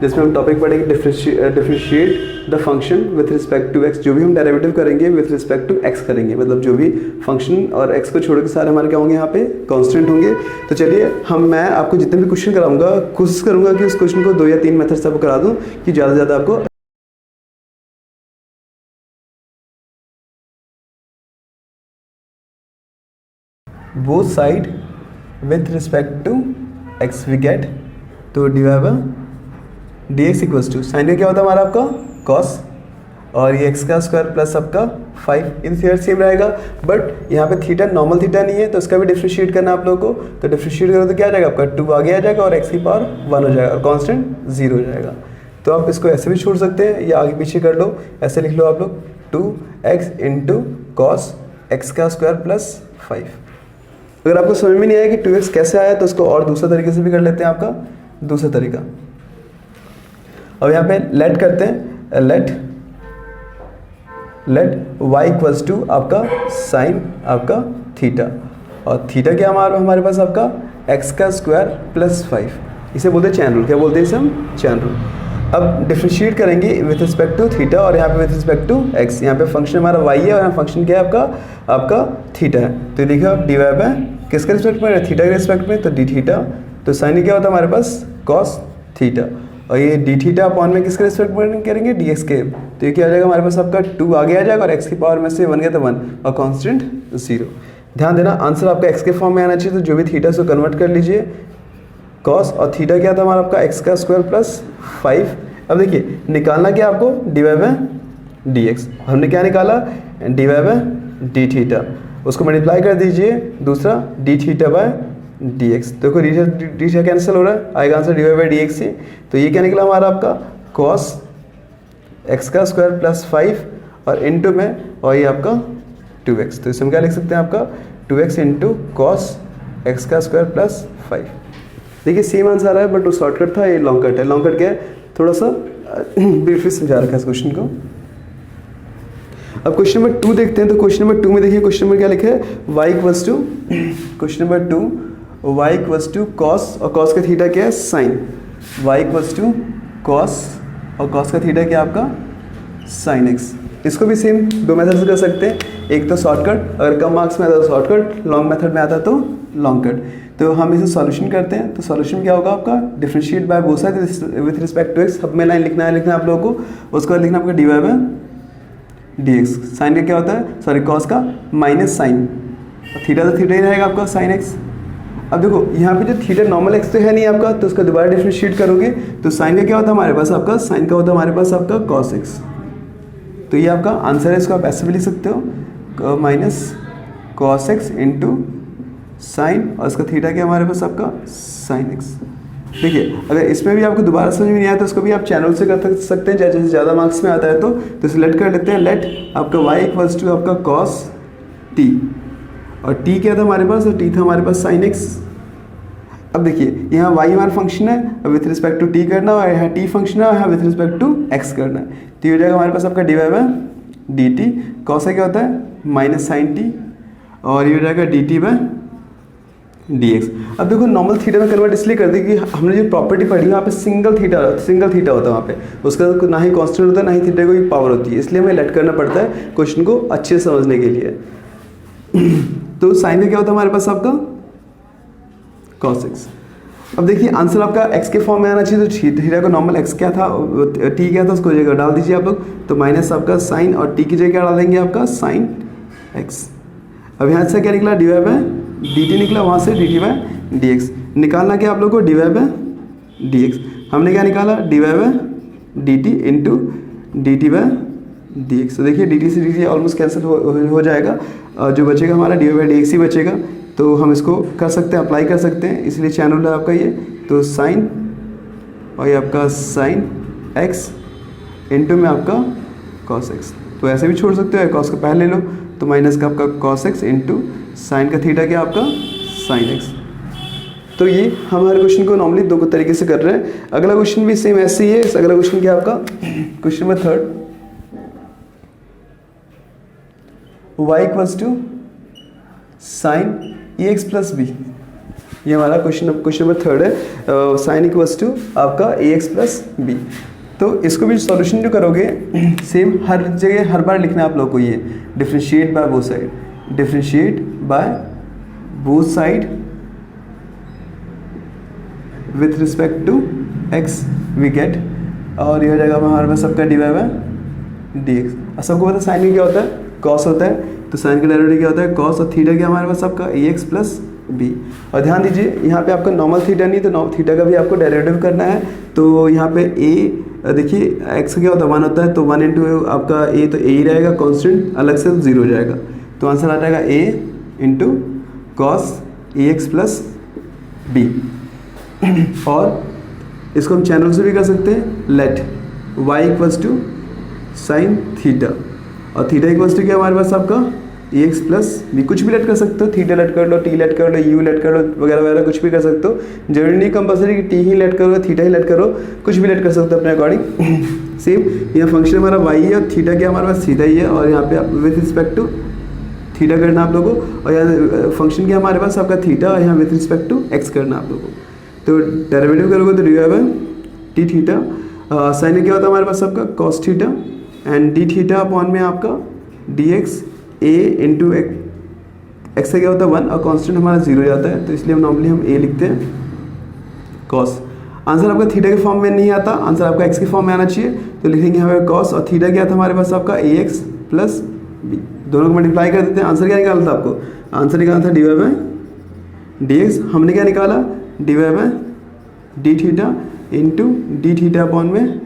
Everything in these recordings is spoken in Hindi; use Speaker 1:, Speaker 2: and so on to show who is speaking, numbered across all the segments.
Speaker 1: जिसमें हम टॉपिक पढ़ेंगे differentiate the function with respect to x. जो भी हम डेरिवेटिव करेंगे विथ रिस्पेक्ट टू एक्स करेंगे, मतलब जो भी फंक्शन और एक्स को छोड़ के सारे हमारे क्या होंगे, यहाँ पे कांस्टेंट होंगे। तो चलिए मैं आपको जितने भी क्वेश्चन कराऊंगा कोशिश करूंगा कि उस क्वेश्चन को 2 या 3 मेथड से आपको करा दूं कि ज़्यादा से ज़्यादा आपको both side with respect to x we get. तो divide by D x equals to sine का क्या होता है हमारा आपका कॉस, और ये एक्स का स्क्वायर प्लस आपका 5, इन थियर सेम रहेगा। बट यहाँ पे थीटा नॉर्मल थीटा नहीं है, तो इसका भी डिफ्रेंशिएट करना है आप लोगों को। तो डिफ्रेंशिएट करो तो क्या आ जाएगा आपका 2 आगे आ जाएगा और एक्स की पावर 1 हो जाएगा और कांस्टेंट 0 हो जाएगा। तो आप इसको ऐसे भी छोड़ सकते हैं या आगे पीछे कर लो, ऐसे लिख लो आप लोग 2x इंटू कॉस एक्स का स्क्वायर प्लस 5। अगर आपको समझ में नहीं आया कि 2x कैसे आया तो उसको और दूसरा तरीके से भी कर लेते हैं, आपका दूसरा तरीका। अब यहाँ पे लेट करते हैं, लेट y इक्वल्स टू आपका साइन आपका थीटा, और थीटा क्या हमारे पास आपका x का स्क्वायर प्लस 5। इसे बोलते हैं चैन रूल। क्या बोलते हैं इसे हम? Chain rule. अब डिफ्रेंशिएट करेंगे विथ रिस्पेक्ट टू थीटा और यहाँ पे विथ रिस्पेक्ट टू x। यहाँ पे फंक्शन हमारा y है और यहाँ फंक्शन क्या है आपका थीटा है। तो देखिए आप डिवाइड बाय किसके रिस्पेक्ट में? थीटा के रिस्पेक्ट में, तो डी थीटा। तो साइन क्या होता है हमारे पास कॉस थीटा, और ये डी थीटा अपॉन में किसके रिस्पेक्ट में करेंगे? डी एक्स के। तो ये क्या आ जाएगा हमारे पास आपका 2 आगे आ जाएगा और एक्स की पावर में से 1 गया तो 1 और कांस्टेंट 0। ध्यान देना आंसर आपका एक्स के फॉर्म में आना चाहिए, तो जो भी थीटा से कन्वर्ट कर लीजिए। कॉस और थीटा क्या था हमारा आपका एक्स का स्क्वायर प्लस 5। अब देखिए निकालना क्या आपको? Divide by D x. हमने क्या निकाला? डिवाइड बाय डी थीटा, उसको मल्टीप्लाई कर दीजिए दूसरा D theta by D x. देखो डी थीटा कैंसिल हो रहा है, आएगा answer divide by D x से। तो ये क्या निकला हमारा आपका कॉस एक्स का स्क्वायर प्लस 5 और इनटू में और ये आपका 2x। तो इसमें क्या लिख सकते हैं आपका 2x इंटू कॉस एक्स का स्क्वायर प्लस 5। देखिए सेम आंसर आ रहा है बट वो शॉर्टकट था, ये लॉन्ग कट है। लॉन्ग कट क्या है? थोड़ा सा ब्रीफली समझा रखा है इस क्वेश्चन को। अब क्वेश्चन नंबर 2 देखते हैं। तो क्वेश्चन नंबर 2 में देखिए क्वेश्चन नंबर क्या लिखा है? y equals to, question number 2 y equals to cos, और कॉस का थीटा क्या है? Sine. y equals to cos और कॉस का थीटा क्या आपका? Sine x। इसको भी सेम 2 मेथड से कर सकते हैं। एक तो शॉर्टकट, अगर कम मार्क्स में आता तो शॉर्टकट, लॉन्ग मेथड में आता तो लॉन्ग कट। तो हम इसे सॉल्यूशन करते हैं। तो सॉल्यूशन क्या होगा आपका? Differentiate by both side with respect to x. सब में लाइन लिखना है आप लोगों को। उसके बाद लिखना आपका divide by D X. Sine का क्या होता है? सॉरी कॉस का माइनस साइन, थीटा तो थीटा ही रहेगा आपका साइन एक्स। अब देखो यहाँ पे जो थीटा नॉर्मल एक्स तो है नहीं आपका, तो उसका दोबारा डिफरेंशिएट करोगे तो साइन का क्या होता है हमारे पास आपका? साइन का होता है हमारे पास आपका कॉस एक्स। तो ये आपका आंसर है, इसको आप ऐसे भी लिख सकते हो minus cos x into sine, और इसका थीटा क्या हमारे पास आपका? Sine x. देखिए अगर इसमें भी आपको दोबारा समझ में नहीं आया तो उसको भी आप चैनल से कर सकते हैं, जैसे ज़्यादा मार्क्स में आता है तो सिलेक्ट कर लेते हैं। लेट आपका y इक्वल्स टू आपका कॉस t, और t क्या था हमारे पास? और t था हमारे पास साइन x। अब देखिए यहाँ y हमारा फंक्शन है, विथ रिस्पेक्ट टू t करना, और यहाँ t फंक्शन है, और यहाँ विथ रिस्पेक्ट टू x करना है। तो ये हो जाएगा हमारे पास आपका डिवाइड बाय dt। कॉस क्या होता है? माइनस साइन t, और ये हो जाएगा dt बाय dx। अब देखो नॉर्मल थीटा में कन्वर्ट इसलिए कर दी कि हमने जो प्रॉपर्टी पढ़ी वहाँ पे सिंगल थीटा होता है वहाँ पे, उसका ना ही कांस्टेंट होता है ना ही थीटा कोई पावर होती है, इसलिए हमें लेट करना पड़ता है क्वेश्चन को अच्छे से समझने के लिए। तो साइन का क्या होता है हमारे पास आपका? cos x। अब देखिए आंसर आपका x के फॉर्म में आना चाहिए, तो थीटा को नॉर्मल x क्या था, t क्या था, उसको जगह डाल दीजिए आप लोग। तो माइनस आपका साइन और t की जगह क्या डाल देंगे आपका? Sine x। अब यहाँ से क्या निकला? डिवाइड बाय dt निकला, वहाँ से dt बाय dx। निकालना क्या आप लोग को? Divide by dx। हमने क्या निकाला? Divide by dt into dt by dx। तो देखिए dt से dt ऑलमोस्ट कैंसिल हो जाएगा, जो बचेगा हमारा डिवाइड बाय dx ही बचेगा। तो हम इसको कर सकते हैं, अप्लाई कर सकते हैं, इसलिए चैनल है आपका ये। तो साइन और ये आपका साइन x इंटू में आपका कॉस x। तो ऐसे भी छोड़ सकते हो, कॉस को पहले ले लो, तो माइनस का आपका कॉस x इंटू साइन का थीटा क्या आपका? Sine x। तो ये हम हर क्वेश्चन को नॉर्मली 2 तरीके से कर रहे हैं। अगला क्वेश्चन भी सेम ऐसे ही है। अगला क्वेश्चन क्या आपका? Question number 3, y equals to sine a x plus b. ये हमारा क्वेश्चन नंबर थर्ड है। साइन इक्वल्स टू आपका ए एक्स प्लस बी। तो इसको भी सॉल्यूशन जो करोगे सेम हर जगह हर बार लिखना है आप लोग को, ये differentiate by both side, differentiate by both side with respect to x we get, और ये हो जाएगा हमारे पास सबका d Y by D x. और सबको पता साइन क्या होता है, कॉस होता है, तो साइन का डेरिवेटिव क्या होता है कॉस, और थीटा क्या हमारे पास सबका ए एक्स प्लस बी। और ध्यान दीजिए यहाँ पे आपका नॉर्मल थीटा नहीं, तो थीटा का भी आपको डेरिवेटिव करना है। तो यहाँ पे ए देखिए एक्स का क्या होता है 1 होता है, तो 1 इंटू आपका ए, तो ए ही रहेगा कांस्टेंट, अलग से 0 हो जाएगा, तो आंसर आ जाएगा a into cos A x plus b. और इसको हम चैनल से भी कर सकते हैं, let y equals to sine theta, और थीटा इक्वल्स टू क्या हमारे पास आपका ए एक्स प्लस बी। कुछ भी लेट कर सकते हो, थीटा लेट कर लो, टी लेट कर लो, यू लेट कर लो, वगैरह वगैरह कुछ भी कर सकते हो। जरूरी नहीं कंपल्सरी कि टी ही लेट करो, थीटा ही लेट करो, कुछ भी लेट कर सकते हो अपने अकॉर्डिंग। सेम यहाँ फंक्शन हमारा वाई है और थीटा क्या हमारे पास सीधा ही है, और यहाँ पे आप विथ रिस्पेक्ट टू थीटा करना आप लोगों को, और यहाँ फंक्शन क्या हमारे पास आपका थीटा, और यहाँ विथ रिस्पेक्ट टू एक्स करना आप लोगों को। तो डेरिवेटिव करोगे तो d Y by t theta, sine क्या होता है हमारे पास आपका cos theta, and d theta upon में आपका d x a into x से क्या होता है 1, और कांस्टेंट हमारा 0 जाता है, तो इसलिए हम नॉर्मली हम ए लिखते हैं कॉस। आंसर आपका थीटा के फॉर्म में नहीं आता, आंसर आपका एक्स के फॉर्म में आना चाहिए, तो लिखेंगे हमें कॉस, और थीटा क्या था हमारे पास आपका ए एक्स प्लस बी, दोनों को मल्टीप्लाई कर देते हैं। आंसर क्या निकाला था आपको, आंसर निकाला था D Y by D x. हमने क्या निकाला D Y by D theta into D theta upon में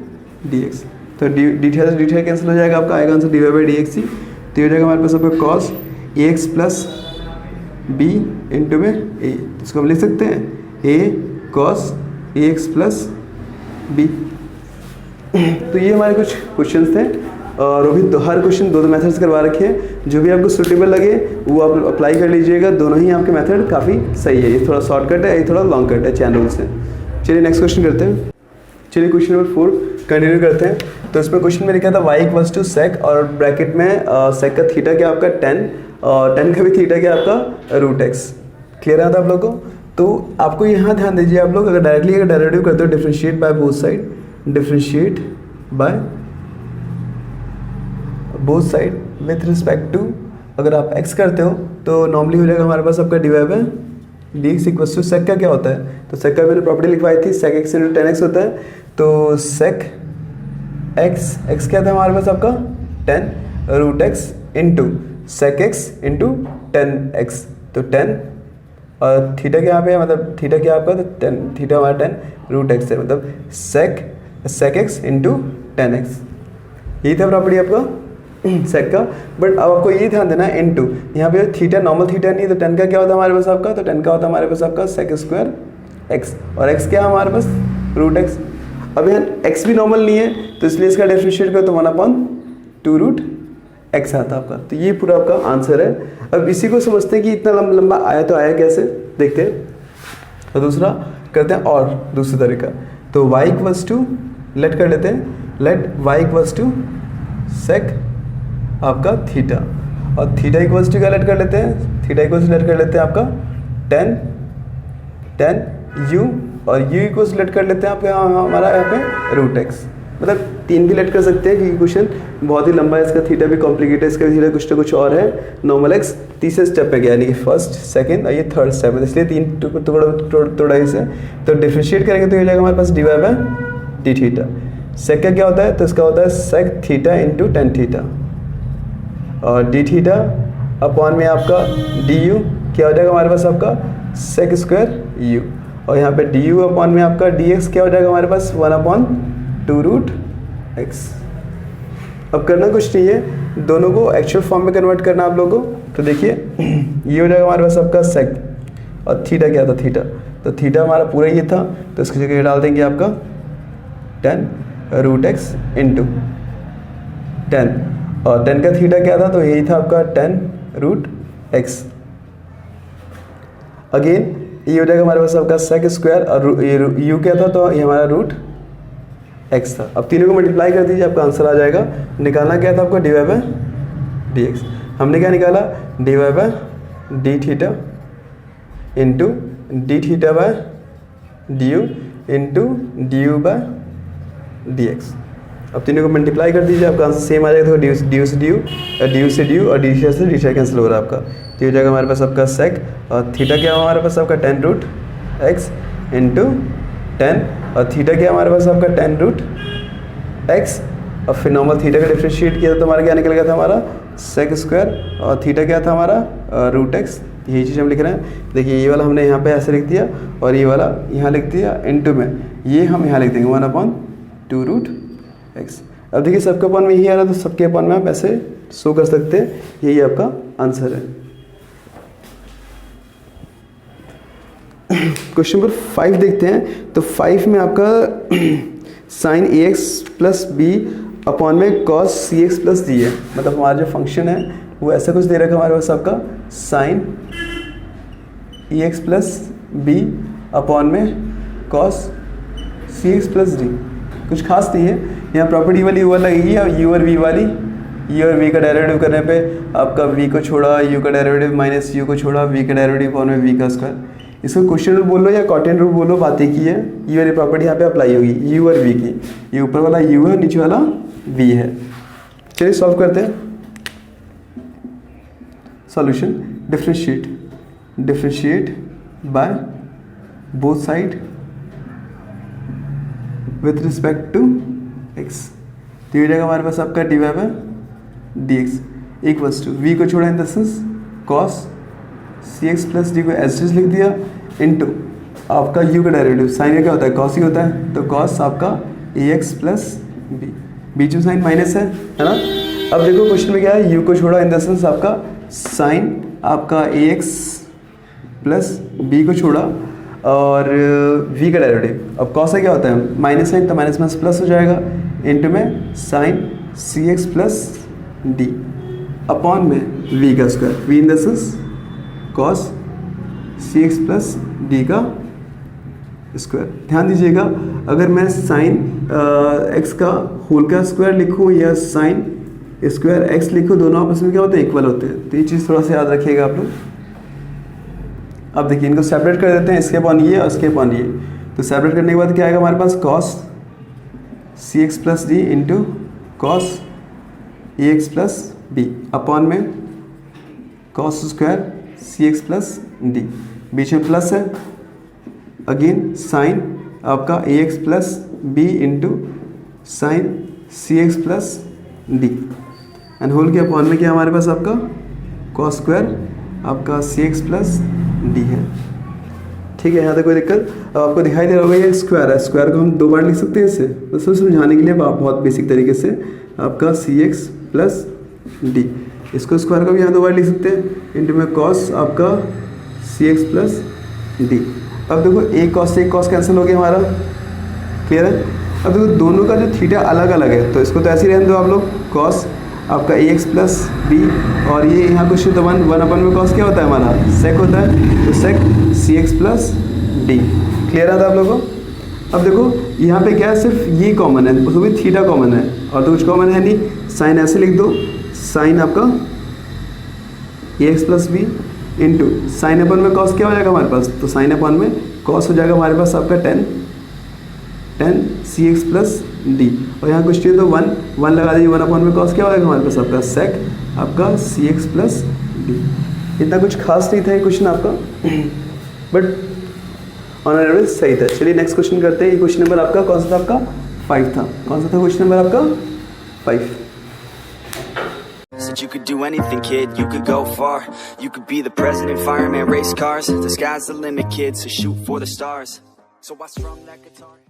Speaker 1: डी एक्स, तो डी थीटा कैंसिल हो जाएगा, आपका आएगा answer D Y by D X ही। तो ये हो जाएगा हमारे पास आपका कॉस ए एक्स प्लस बी इंटू में ए, इसको हम लिख सकते हैं A cos A x plus B. तो ये हमारे कुछ क्वेश्चंस थे, और रोहित तो हर क्वेश्चन दो मेथड्स करवा रखे हैं, जो भी आपको सूटेबल लगे वो आप अप्लाई कर लीजिएगा। दोनों ही आपके मेथड काफ़ी सही है, ये थोड़ा शॉर्टकट है, ये थोड़ा लॉन्ग कट है चैन रूल से। चलिए नेक्स्ट क्वेश्चन करते हैं। चलिए क्वेश्चन नंबर 4 कंटिन्यू करते हैं। तो इसमें क्वेश्चन में लिखा था y इक्वल्स टू सेक, और ब्रैकेट में सेक का थीटा क्या आपका 10, और 10 का भी थीटा क्या आपका रूट एक्स। क्लियर आता आप लोग को? तो आपको यहाँ ध्यान दीजिए, आप लोग अगर डायरेक्टली अगर डेरिवेटिव करते हो, differentiate by both side, differentiate by both side with respect to, अगर आप x करते हो तो नॉर्मली हो जाएगा हमारे पास आपका divide by D x equals to sec का क्या होता है, तो सेक का मैंने प्रॉपर्टी लिखवाई थी, सेक एक्स इंटू 10x होता है। तो सेक एक्स क्या था हमारे पास आपका 10 root x into sec x into 10x, तो 10 और थीटा क्या यहाँ पे है, मतलब थीटा क्या आपका, तो 10 थीटा हमारा 10 रूट एक्स है, मतलब सेक एक्स इंटू 10x, यही था प्रॉपर्टी आपका सेक का। बट अब आपको ये ध्यान देना है इनटू, यहाँ पे थीटा नॉर्मल थीटा नहीं, तो 10 का क्या होता है हमारे पास आपका, तो 10 का होता है हमारे पास आपका सेक स्क्वायर एक्स, और एक्स क्या है हमारे पास रूट एक्स। अब यहाँ एक्स भी नॉर्मल नहीं है, तो इसलिए इसका डिफरेंशिएट करो तो 1/2 रूट एक्स आता है आपका। तो ये पूरा आपका आंसर है। अब इसी को समझते हैं कि इतना लंबा आया तो आया कैसे, देखते हैं। तो दूसरा करते हैं और दूसरा तरीका, तो y इक्वल्स टू लेट कर लेते हैं, लेट y इक्वल्स टू सेक आपका थीटा, और थीटा इक्वल्स टू क्या लेट कर लेते हैं, थीटा इक्वल्स टू लेट कर लेते हैं आपका 10 u, और u इक्वल्स लेट कर लेते हैं आपके हमारा यहाँ पे रूट एक्स, मतलब 3 भी लेट कर सकते हैं क्योंकि क्वेश्चन बहुत ही लंबा है, इसका थीटा भी कॉम्प्लिकेटेड है, इसका भी थीटा कुछ ना कुछ और है। नॉर्मल एक्स तीसरे स्टेप पे गया, यानी कि फर्स्ट सेकंड और ये थर्ड स्टेप है, इसलिए 3 टुकड़ा इसे तो डिफरेंशिएट करेंगे तो ये जाएगा हमारे पास D Y by D theta. Sec का क्या होता है, तो इसका होता है सेक थीटा इंटू 10 थीटा, और डी थीटा अपॉन में आपका डी यू क्या हो जाएगा हमारे पास आपका सेक स्क्वायर यू, और यहाँ पे डी यू अपॉन में आपका डी एक्स क्या हो जाएगा हमारे पास 1/2 रूट एक्स। अब करना कुछ नहीं है, दोनों को एक्चुअल फॉर्म में कन्वर्ट करना आप लोगों को। तो देखिए ये हो जाएगा हमारे पास आपका सेक, और थीटा क्या था थीटा, तो थीटा हमारा पूरा ये था, तो इसकी जगह डाल देंगे आपका 10 रूट एक्स इंटू 10, और 10 का थीटा क्या था, तो यही था आपका 10 रूट एक्स। अगेन ये हो जाएगा हमारे पास आपका सेक स्क्वायर, और ये यू क्या था, तो ये हमारा रूट एक्स था। अब तीनों को मल्टीप्लाई कर दीजिए, आपका आंसर आ जाएगा। निकालना क्या था आपको, d Y by D x. हमने क्या निकाला, D Y by D theta into D theta by d u into d u by D x. अब तीनों को मल्टीप्लाई कर दीजिए, आपका आंसर सेम आ जाएगा। देखो डी यू से डी यू और डी से डी कैंसिल हो रहा है आपका, तो हो जाएगा हमारे पास आपका सेक, और थीटा क्या है हमारे पास आपका टेन रूट एक्स इंटू 10, और थीटा क्या है हमारे पास आपका 10 रूट एक्स, और फिर नॉर्मल थीटा का डिफ्रेंशिएट किया तो हमारा क्या निकल गया था हमारा सेक स्क्वायर, और थीटा क्या था हमारा रूट एक्स। यही चीज़ हम लिख रहे हैं। देखिए ये वाला हमने यहाँ पे ऐसे लिख दिया और ये वाला यहाँ लिख दिया इनटू में, ये हम यहाँ लिख देंगे 1/2 रूट एक्स। अब देखिए सबके अपॉन में यही आ रहा है, तो सबके अपॉन में आप ऐसे शो कर सकते हैं, यही आपका आंसर है। क्वेश्चन नंबर 5 देखते हैं। तो 5 में आपका sign a x plus B upon में कॉस सी एक्स प्लस डी है। मतलब हमारा जो फंक्शन है वो ऐसा कुछ दे रखा है हमारे पास आपका साइन ई एक्स प्लस बी अपॉन में कॉस सी एक्स प्लस डी। कुछ खास नहीं है, यहाँ प्रॉपर्टी वाली यू लगेगी और यू और वी वाली, यू और वी का डेरिवेटिव करने पे आपका वी को छोड़ा, यू का डेरिवेटिव माइनस यू को छोड़ा, वी का डेरिवेटिव अपॉन में वी का स्क्वायर। इसको क्वेश्चन रूल बोलो या कॉटन रूल बोलो, बात एक ही है। ये वाली प्रॉपर्टी यहाँ पे अप्लाई होगी यू और वी की। ये ऊपर वाला यू है, नीचे वाला वी है। चलिए सॉल्व करते हैं। Solution differentiate by both side with respect to x. तो ये जाएगा हमारे पास आपका d Y by D x equals to v को छोड़ा in the sense cos C x plus d को एज लिख दिया इनटू आपका यू का डेरिवेटिव, साइन का क्या होता है कॉस ही होता है, तो कॉस आपका ए एक्स प्लस बी, बीच में साइन माइनस है ना। अब देखो क्वेश्चन में क्या है, यू को छोड़ा इन द सेंस आपका साइन आपका ए एक्स प्लस बी को छोड़ा और वी का डेरिवेटिव। अब कॉस क्या होता है माइनस साइन, तो माइनस माइनस प्लस हो जाएगा इनटू में साइन सी एक्स प्लस डी अपॉन में वी का square, v in the sense cos C x plus d का स्क्वायर। ध्यान दीजिएगा, अगर मैं साइन एक्स का होल का स्क्वायर लिखूँ या साइन स्क्वायर एक्स लिखूँ, दोनों आपस में क्या होते हैं इक्वल होते हैं। तो ये चीज़ थोड़ा सा याद रखिएगा आप लोग। अब देखिए इनको सेपरेट कर देते हैं, इसके अपॉन ये और इसके अपॉन ये। तो सेपरेट करने के बाद क्या आएगा हमारे पास कॉस सी x plus D into cos ए एक्स प्लस बी अपॉन में cos square C x plus D, बीच में प्लस है, अगेन साइन आपका ए x plus B into sine C x plus D and whole के अपॉन में क्या हमारे पास आपका कॉस स्क्वायर आपका सी एक्स प्लस डी है। ठीक है, यहाँ तक कोई दिक्कत। अब आपको दिखाई दे रहा होगा ये स्क्वायर है, स्क्वायर को हम दो बार लिख सकते हैं इसे, तो सिर्फ समझाने के लिए आप बहुत बेसिक तरीके से आपका सी एक्स प्लस डी, इसको स्क्वायर का भी यहाँ दो बार लिख सकते हैं इंटू में कॉस आपका सी एक्स प्लस डी। अब देखो एक कॉस से एक कॉस कैंसिल हो गया हमारा, क्लियर है। अब देखो दोनों का जो थीटा अलग अलग है, तो इसको तो ऐसे ही रहने दो आप लोग, कॉस आपका ए एक्स प्लस बी और ये यहाँ कुछ तो वन अपन में कॉस क्या होता है हमारा सेक होता है, तो सेक सी एक्स प्लस डी। क्लियर आता है आप लोगों को। अब देखो यहाँ पे क्या है, सिर्फ ये कॉमन है, उसको भी थीटा कॉमन है और तो कुछ कॉमन है नहीं। साइन ऐसे लिख दो, साइन आपका ए x plus B into sine upon में कॉस क्या हो जाएगा हमारे पास, तो साइन अपन में कॉस हो जाएगा हमारे पास आपका टेन सी एक्स प्लस डी और यहाँ कुछ चाहिए तो वन लगा दीजिए, वन अपन में कॉस क्या हो जाएगा हमारे पास आपका सेक आपका सी एक्स प्लस डी। इतना कुछ खास नहीं था ये क्वेश्चन आपका, बट ऑन एवरेज सही था। चलिए नेक्स्ट क्वेश्चन करते हैं। ये क्वेश्चन नंबर आपका कौन सा था, आपका 5 था। कौन सा था क्वेश्चन नंबर आपका 5?
Speaker 2: Said you could do anything, kid, you could go far. You could be the president, fireman, race cars. The sky's the limit, kid, so shoot for the stars. So I strum that guitar.